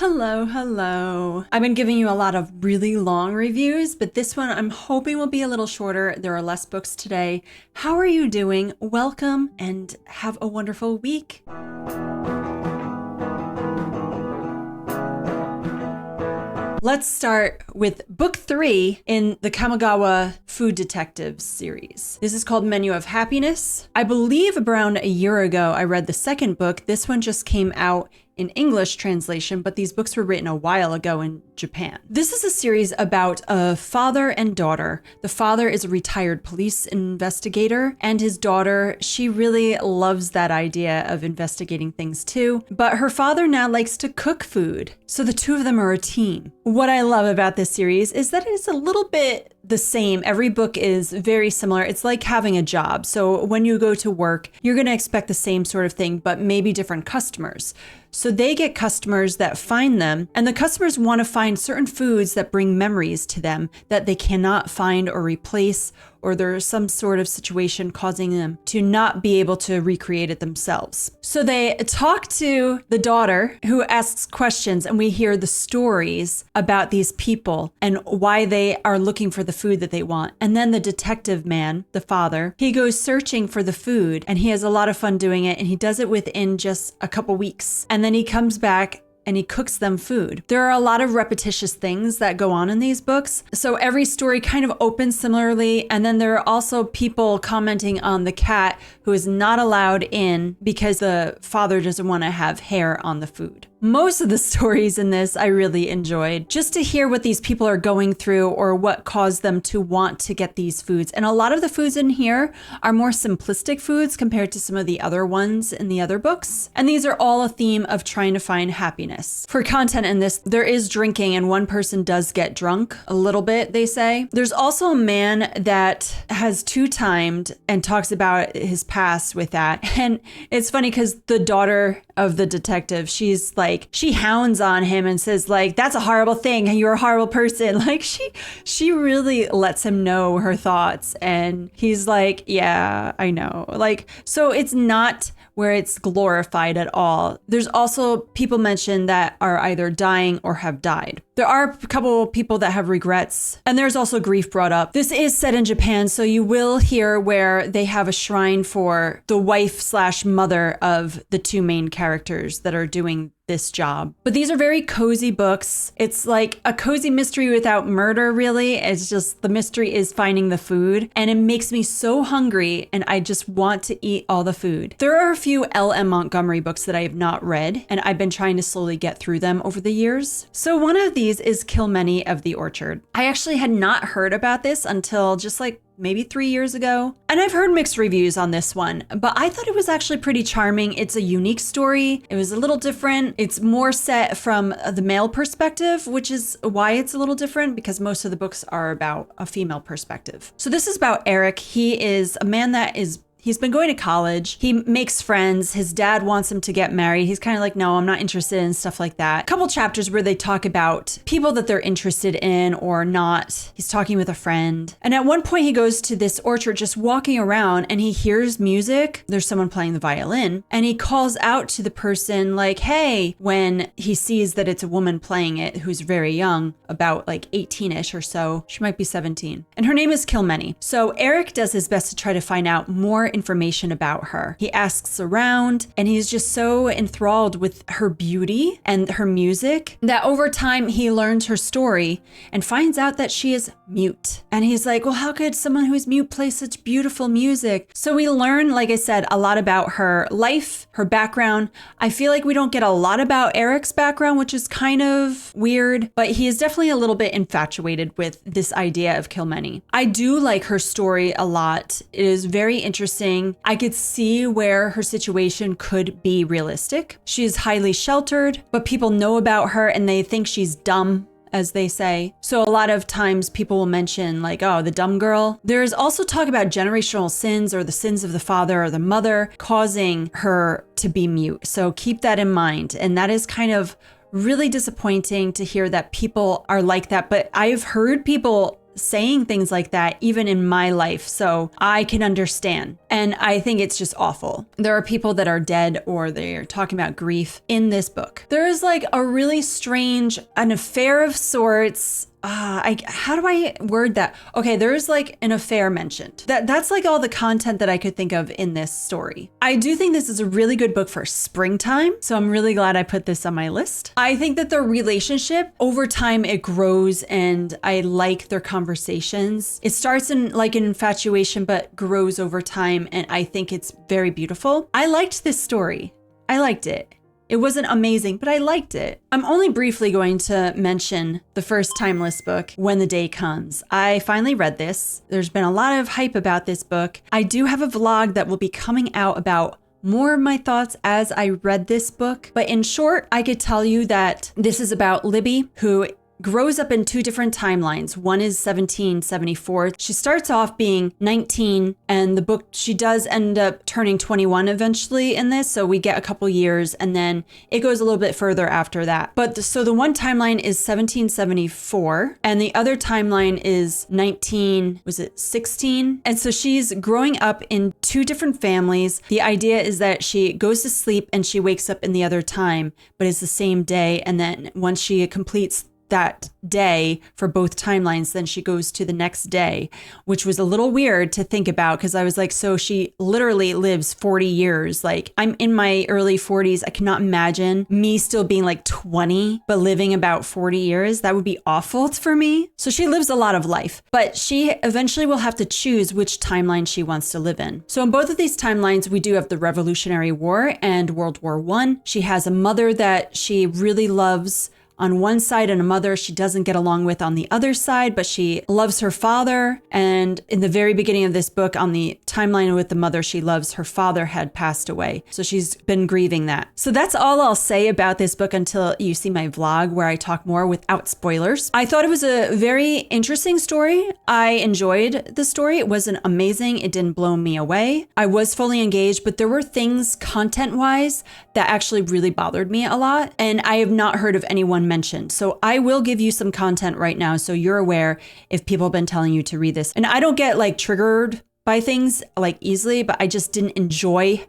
Hello, hello. I've been giving you a lot of really long reviews, but this one I'm hoping will be a little shorter. There are less books today. How are you doing? Welcome and have a wonderful week. Let's start with book 3 in the Kamigawa Food Detectives series. This is called Menu of Happiness. I believe around a year ago I read the second book. This one just came out in English translation, but these books were written a while ago in Japan. This is a series about a father and daughter. The father is a retired police investigator, and his daughter, she really loves that idea of investigating things too. But her father now likes to cook food, so the two of them are a team. What I love about this series is that it's a little bit the same. Every book is very similar. It's like having a job. So when you go to work, you're going to expect the same sort of thing, but maybe different customers. So they get customers that find them, and the customers want to find certain foods that bring memories to them that they cannot find or replace, or there's some sort of situation causing them to not be able to recreate it themselves. So they talk to the daughter who asks questions, and we hear the stories about these people and why they are looking for the food that they want. And then the detective man, the father, he goes searching for the food, and he has a lot of fun doing it, and he does it within just a couple weeks. And then he comes back and he cooks them food. There are a lot of repetitious things that go on in these books. So every story kind of opens similarly. And then there are also people commenting on the cat who is not allowed in because the father doesn't want to have hair on the food. Most of the stories in this I really enjoyed, just to hear what these people are going through or what caused them to want to get these foods. And a lot of the foods in here are more simplistic foods compared to some of the other ones in the other books. And these are all a theme of trying to find happiness. For content in this, there is drinking, and one person does get drunk a little bit, they say. There's also a man that has two-timed and talks about his past with that. And it's funny because the daughter of the detective, she's like, she hounds on him and says like, that's a horrible thing. You're a horrible person. Like she really lets him know her thoughts. And he's like, yeah, I know. Like, so it's not where it's glorified at all. There's also people mentioned that are either dying or have died. There are a couple of people that have regrets, and there's also grief brought up. This is set in Japan, so you will hear where they have a shrine for the wife/mother of the two main characters that are doing this job. But these are very cozy books. It's like a cozy mystery without murder, really. It's just the mystery is finding the food, and it makes me so hungry, and I just want to eat all the food. There are a few L.M. Montgomery books that I have not read, and I've been trying to slowly get through them over the years. So one of these is Kilmeny of the Orchard. I actually had not heard about this until just like maybe 3 years ago. And I've heard mixed reviews on this one, but I thought it was actually pretty charming. It's a unique story. It was a little different. It's more set from the male perspective, which is why it's a little different, because most of the books are about a female perspective. So this is about Eric. He is a man that he's been going to college. He makes friends. His dad wants him to get married. He's kind of like, no, I'm not interested in stuff like that. A couple chapters where they talk about people that they're interested in or not. He's talking with a friend. And at one point he goes to this orchard just walking around, and he hears music. There's someone playing the violin, and he calls out to the person like, hey, when he sees that it's a woman playing it who's very young, about like 18-ish or so. She might be 17. And her name is Kilmeny. So Eric does his best to try to find out more information about her. He asks around, and he's just so enthralled with her beauty and her music that over time he learns her story and finds out that she is mute. And he's like, well, how could someone who's mute play such beautiful music? So we learn, like I said, a lot about her life, her background. I feel like we don't get a lot about Eric's background, which is kind of weird, but he is definitely a little bit infatuated with this idea of Kilmeny. I do like her story a lot. It is very interesting. I could see where her situation could be realistic. She is highly sheltered, but people know about her and they think she's dumb, as they say. So a lot of times people will mention like, oh, the dumb girl. There is also talk about generational sins or the sins of the father or the mother causing her to be mute. So keep that in mind. And that is kind of really disappointing to hear that people are like that. But I've heard people saying things like that even in my life, so I can understand. And I think it's just awful. There are people that are dead or they're talking about grief in this book. There is like a really strange, an affair of sorts. How do I word that? Okay, there's like an affair mentioned. That's like all the content that I could think of in this story. I do think this is a really good book for springtime, so I'm really glad I put this on my list. I think that their relationship over time, it grows, and I like their conversations. It starts in like an infatuation, but grows over time, and I think it's very beautiful. I liked this story. I liked it. It wasn't amazing, but I liked it. I'm only briefly going to mention the first timeless book, When the Day Comes. I finally read this. There's been a lot of hype about this book. I do have a vlog that will be coming out about more of my thoughts as I read this book. But in short, I could tell you that this is about Libby, who grows up in two different timelines. One is 1774. She starts off being 19, and the book, she does end up turning 21 eventually in this. So we get a couple years, and then it goes a little bit further after that. But so the one timeline is 1774, and the other timeline is 16? And so she's growing up in two different families. The idea is that she goes to sleep and she wakes up in the other time, but it's the same day. And then once she completes that day for both timelines, then she goes to the next day, which was a little weird to think about, because I was like, so she literally lives 40 years. Like, I'm in my early 40s. I cannot imagine me still being like 20, but living about 40 years. That would be awful for me. So she lives a lot of life, but she eventually will have to choose which timeline she wants to live in. So in both of these timelines, we do have the Revolutionary War and World War I. She has a mother that she really loves on one side, and a mother she doesn't get along with on the other side, but she loves her father. And in the very beginning of this book, on the timeline with the mother she loves, her father had passed away. So she's been grieving that. So that's all I'll say about this book until you see my vlog where I talk more without spoilers. I thought it was a very interesting story. I enjoyed the story. It wasn't amazing. It didn't blow me away. I was fully engaged, but there were things content-wise that actually really bothered me a lot. And I have not heard of anyone mentioned. So I will give you some content right now so you're aware if people have been telling you to read this. And I don't get like triggered by things like easily, but I just didn't enjoy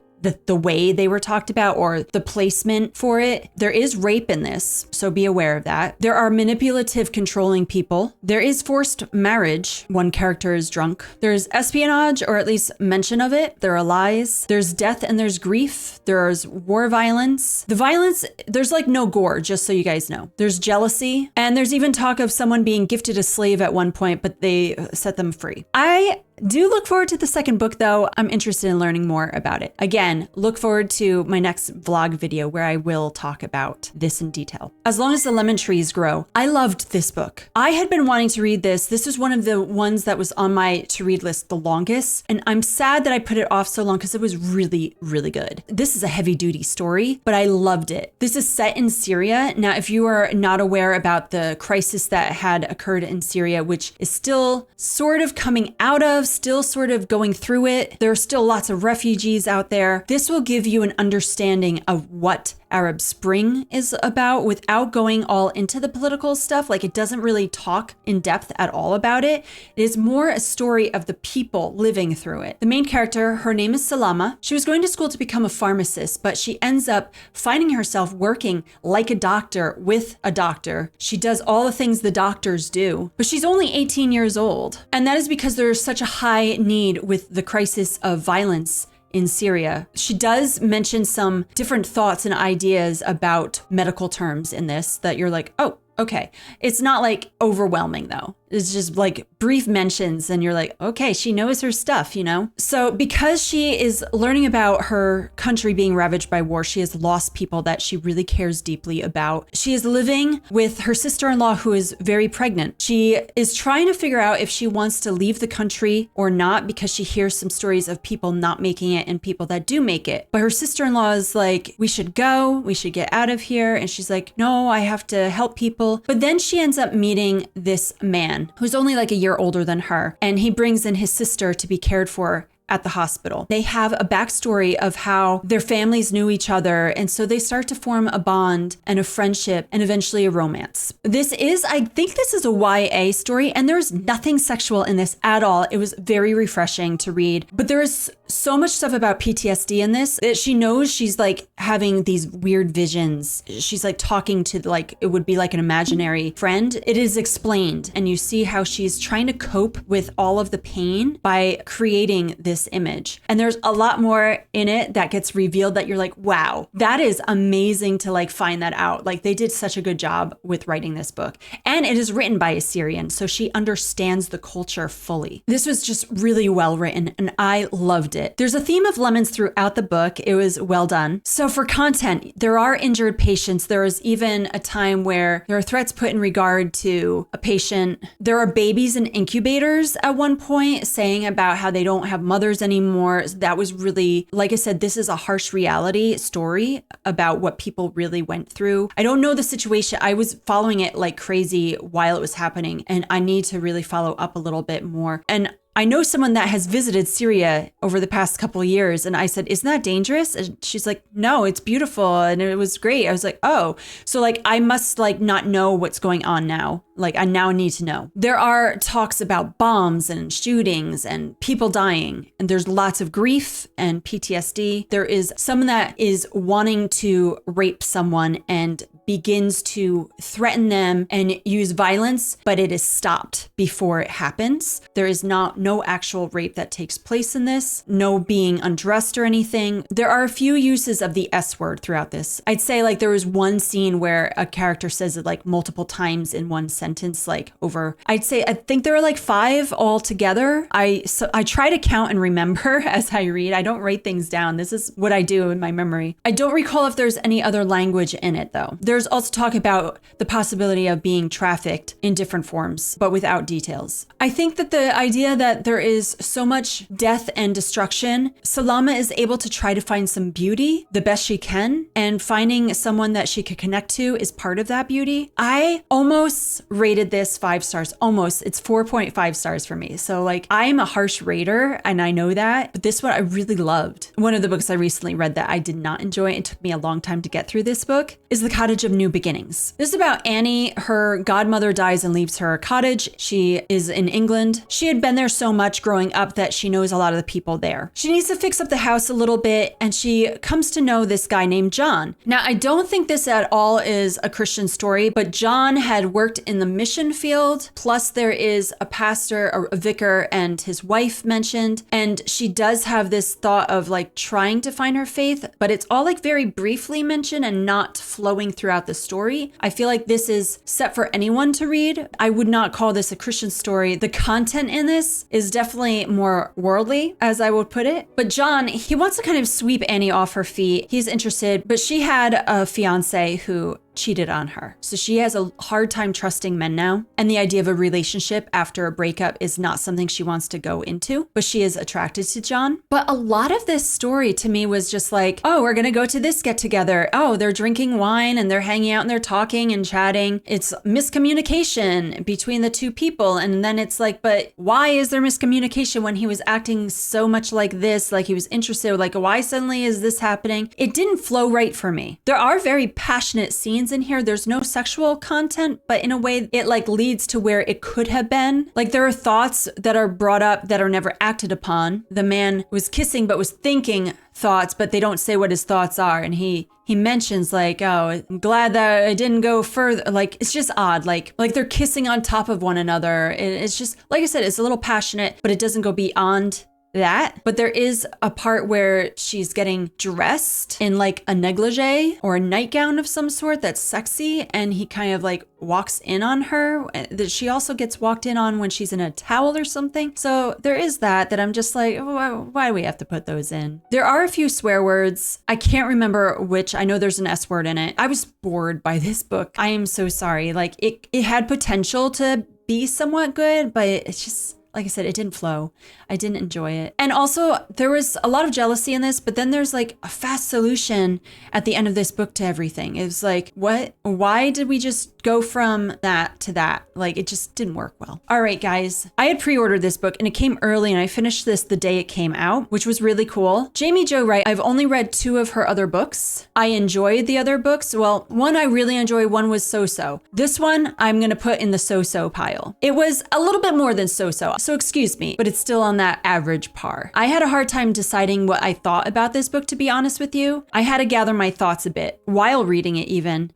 the way they were talked about or the placement for it. There is rape in this, so be aware of that. There are manipulative, controlling people. There is forced marriage. One character is drunk. There's espionage, or at least mention of it. There are lies. There's death and there's grief. There's war violence. The violence, there's like no gore, just so you guys know. There's jealousy. And there's even talk of someone being gifted a slave at one point, but they set them free. I do look forward to the second book, though. I'm interested in learning more about it. Again, look forward to my next vlog video where I will talk about this in detail. As Long as the Lemon Trees Grow. I loved this book. I had been wanting to read this. This was one of the ones that was on my to-read list the longest, and I'm sad that I put it off so long because it was really, really good. This is a heavy-duty story, but I loved it. This is set in Syria. Now, if you are not aware about the crisis that had occurred in Syria, which is still sort of coming out of, still sort of going through it. There are still lots of refugees out there. This will give you an understanding of what Arab Spring is about without going all into the political stuff. Like, it doesn't really talk in depth at all about it. It is more a story of the people living through it. The main character, her name is Salama. She was going to school to become a pharmacist, but she ends up finding herself working like a doctor with a doctor. She does all the things the doctors do, but she's only 18 years old. And that is because there's such a high need with the crisis of violence in Syria. She does mention some different thoughts and ideas about medical terms in this that you're like, oh, okay. It's not like overwhelming though. It's just like brief mentions and you're like, okay, she knows her stuff, you know? So because she is learning about her country being ravaged by war, she has lost people that she really cares deeply about. She is living with her sister-in-law who is very pregnant. She is trying to figure out if she wants to leave the country or not because she hears some stories of people not making it and people that do make it. But her sister-in-law is like, we should go, we should get out of here. And she's like, no, I have to help people. But then she ends up meeting this man who's only like a year older than her. And he brings in his sister to be cared for at the hospital. They have a backstory of how their families knew each other. And so they start to form a bond and a friendship and eventually a romance. I think this is a YA story, and there's nothing sexual in this at all. It was very refreshing to read, but there is so much stuff about PTSD in this that she knows she's like having these weird visions. She's like talking to like, it would be like an imaginary friend. It is explained, and you see how she's trying to cope with all of the pain by creating this image. And there's a lot more in it that gets revealed that you're like, wow, that is amazing to like find that out. Like they did such a good job with writing this book. And it is written by a Syrian, so she understands the culture fully. This was just really well written, and I loved it. There's a theme of lemons throughout the book. It was well done. So for content, there are injured patients. There is even a time where there are threats put in regard to a patient. There are babies in incubators at one point saying about how they don't have mothers anymore. That was really, like I said, this is a harsh reality story about what people really went through. I don't know the situation. I was following it like crazy while it was happening, and I need to really follow up a little bit more. And I know someone that has visited Syria over the past couple of years, and I said, isn't that dangerous? And she's like, no, it's beautiful. And it was great. I was like, oh, so like, I must like not know what's going on now. Like I now need to know. There are talks about bombs and shootings and people dying, and there's lots of grief and PTSD. There is someone that is wanting to rape someone and begins to threaten them and use violence, but it is stopped before it happens. There is no actual rape that takes place in this, no being undressed or anything. There are a few uses of the S word throughout this. I'd say like there was one scene where a character says it like multiple times in one sentence, like over, I think there are like 5 altogether. I try to count and remember as I read. I don't write things down. This is what I do in my memory. I don't recall if there's any other language in it though. There's also talk about the possibility of being trafficked in different forms, but without details. I think that the idea that there is so much death and destruction, Salama is able to try to find some beauty the best she can, and finding someone that she could connect to is part of that beauty. I almost rated this 5 stars. Almost. It's 4.5 stars for me. So like I'm a harsh rater, and I know that, but this one I really loved. One of the books I recently read that I did not enjoy, it took me a long time to get through this book, is The Cottage of New Beginnings. This is about Annie. Her godmother dies and leaves her a cottage. She is in England. She had been there so much growing up that she knows a lot of the people there. She needs to fix up the house a little bit, and she comes to know this guy named John. Now, I don't think this at all is a Christian story, but John had worked in the mission field. Plus there is a pastor or a vicar and his wife mentioned, and she does have this thought of like trying to find her faith, but it's all like very briefly mentioned and not flowing throughout the story. I feel like this is set for anyone to read. I would not call this a Christian story. The content in this is definitely more worldly, as I would put it. But John, he wants to kind of sweep Annie off her feet. He's interested, but she had a fiance who cheated on her. So she has a hard time trusting men now. And the idea of a relationship after a breakup is not something she wants to go into, but she is attracted to John. But a lot of this story to me was just like, oh, we're going to go to this get together. Oh, they're drinking wine and they're hanging out and they're talking and chatting. It's miscommunication between the two people. And then it's like, but why is there miscommunication when he was acting so much like this? Like he was interested, like why suddenly is this happening? It didn't flow right for me. There are very passionate scenes in here. There's no sexual content, but in a way it like leads to where it could have been. Like there are thoughts that are brought up that are never acted upon. The man was kissing but was thinking thoughts, but they don't say what his thoughts are. And he mentions like, oh, I'm glad that I didn't go further. Like, it's just odd. Like they're kissing on top of one another. It's just, like I said, it's a little passionate, but it doesn't go beyond that. But there is a part where she's getting dressed in like a negligee or a nightgown of some sort that's sexy, and he kind of like walks in on her. That she also gets walked in on when she's in a towel or something. So there is that I'm just like, oh, why do we have to put those in? There are a few swear words. I can't remember which. I know there's an S word in it. I was bored by this book. I am so sorry. Like it had potential to be somewhat good, but it's just, like I said, it didn't flow. I didn't enjoy it. And also there was a lot of jealousy in this, but then there's like a fast solution at the end of this book to everything. It was like, what? Why did we just go from that to that? Like, it just didn't work well. All right, guys, I had pre-ordered this book and it came early and I finished this the day it came out, which was really cool. Jamie Jo Wright, I've only read 2 of her other books. I enjoyed the other books. Well, one I really enjoyed, one was so-so. This one I'm going to put in the so-so pile. It was a little bit more than so-so, so excuse me, but it's still on that average par. I had a hard time deciding what I thought about this book, to be honest with you. I had to gather my thoughts a bit while reading it even.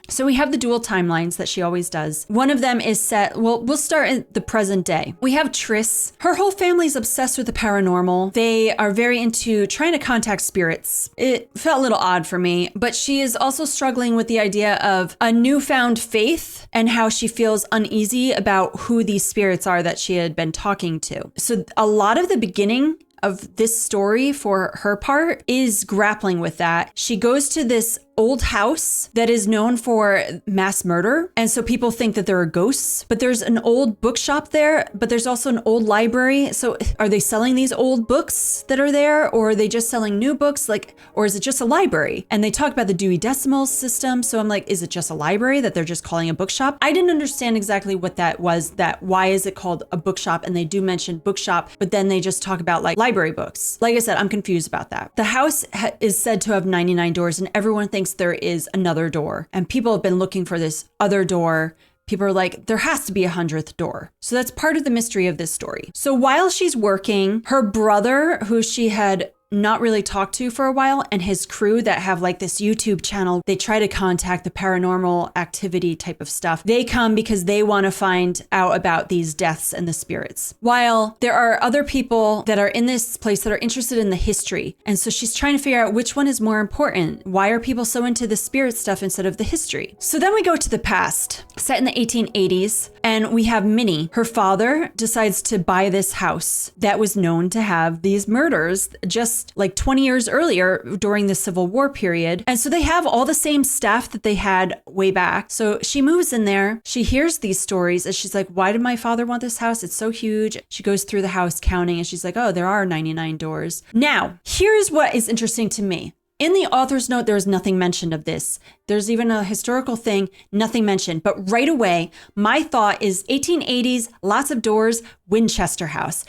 So we have the dual timelines that she always does. One of them is set, well, we'll start in the present day. We have Triss. Her whole family's obsessed with the paranormal. They are very into trying to contact spirits. It felt a little odd for me, but she is also struggling with the idea of a newfound faith and how she feels uneasy about who these spirits are that she had been talking to. So a lot of the beginning of this story for her part is grappling with that. She goes to this old house that is known for mass murder. And so people think that there are ghosts, but there's an old bookshop there, but there's also an old library. So are they selling these old books that are there, or are they just selling new books? Like, or is it just a library? And they talk about the Dewey Decimal System. So I'm like, is it just a library that they're just calling a bookshop? I didn't understand exactly what that was, that why is it called a bookshop? And they do mention bookshop, but then they just talk about like library books. Like I said, I'm confused about that. The house is said to have 99 doors and everyone thinks there is another door, and people have been looking for this other door. People are like, there has to be a 100th door. So that's part of the mystery of this story. So while she's working, her brother, who she had not really talked to for a while, and his crew that have like this YouTube channel, they try to contact the paranormal activity type of stuff. They come because they want to find out about these deaths and the spirits. While there are other people that are in this place that are interested in the history. And so she's trying to figure out which one is more important. Why are people so into the spirit stuff instead of the history? So then we go to the past, set in the 1880s, and we have Minnie. Her father decides to buy this house that was known to have these murders just like 20 years earlier during the Civil War period. And so they have all the same staff that they had way back. So she moves in there. She hears these stories and she's like, why did my father want this house? It's so huge. She goes through the house counting and she's like, oh, there are 99 doors. Now, here's what is interesting to me. In the author's note, there is nothing mentioned of this. There's even a historical thing, nothing mentioned. But right away, my thought is 1880s, lots of doors, Winchester House.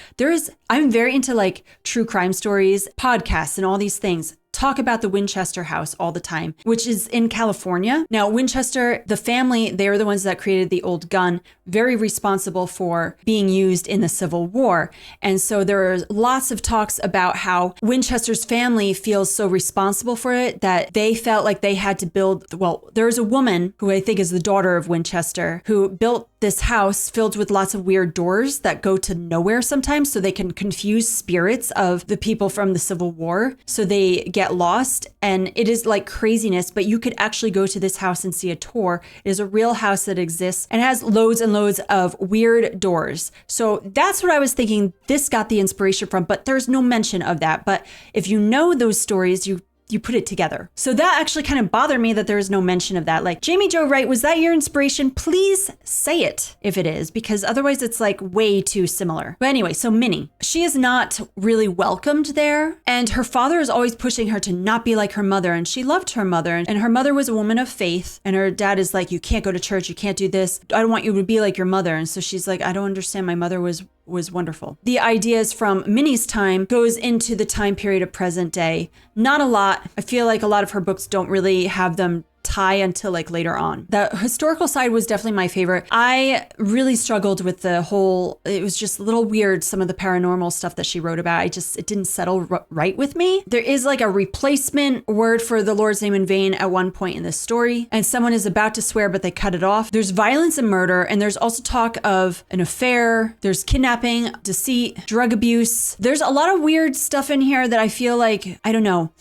I'm very into like true crime stories, podcasts, and all these things. Talk about the Winchester House all the time, which is in California. Now, Winchester, the family, they are the ones that created the old gun, very responsible for being used in the Civil War. And so there are lots of talks about how Winchester's family feels so responsible for it that they felt like they had to build, well, there's a woman who I think is the daughter of Winchester who built this house filled with lots of weird doors that go to nowhere sometimes so they can confuse spirits of the people from the Civil War. So they get lost and it is like craziness, but you could actually go to this house and see a tour. It is a real house that exists and has loads and loads of weird doors. So that's what I was thinking this got the inspiration from, but there's no mention of that. But if you know those stories, you put it together. So that actually kind of bothered me that there is no mention of that. Like, Jamie Jo Wright, was that your inspiration? Please say it if it is, because otherwise it's like way too similar. But anyway, so Minnie, she is not really welcomed there. And her father is always pushing her to not be like her mother. And she loved her mother. And her mother was a woman of faith. And her dad is like, you can't go to church. You can't do this. I don't want you to be like your mother. And so she's like, I don't understand. My mother was wonderful. The ideas from Minnie's time goes into the time period of present day. Not a lot. I feel like a lot of her books don't really have them tie until like later on. The historical side was definitely my favorite. I really struggled with the whole, it was just a little weird, some of the paranormal stuff that she wrote about. It didn't settle right with me. There is like a replacement word for the Lord's name in vain at one point in this story, and someone is about to swear, but they cut it off. There's violence and murder, and there's also talk of an affair. There's kidnapping, deceit, drug abuse. There's a lot of weird stuff in here that I feel like, I don't know.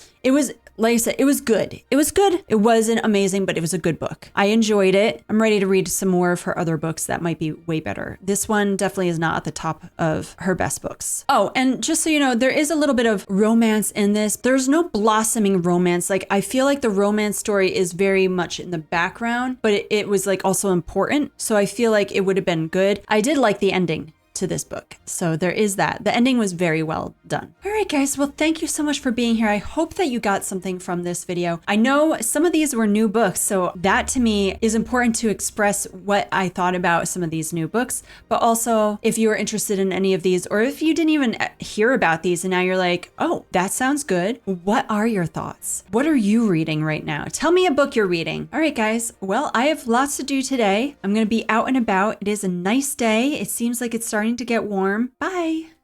Like I said, it was good. It was good. It wasn't amazing, but it was a good book. I enjoyed it. I'm ready to read some more of her other books that might be way better. This one definitely is not at the top of her best books. Oh, and just so you know, there is a little bit of romance in this. There's no blossoming romance. Like, I feel like the romance story is very much in the background, but it was like also important. So I feel like it would have been good. I did like the ending to this book. So there is that. The ending was very well done. All right, guys. Well, thank you so much for being here. I hope that you got something from this video. I know some of these were new books, so that to me is important to express what I thought about some of these new books, but also if you were interested in any of these, or if you didn't even hear about these and now you're like, oh, that sounds good. What are your thoughts? What are you reading right now? Tell me a book you're reading. All right, guys. Well, I have lots to do today. I'm going to be out and about. It is a nice day. It seems like it's starting to get warm. Bye.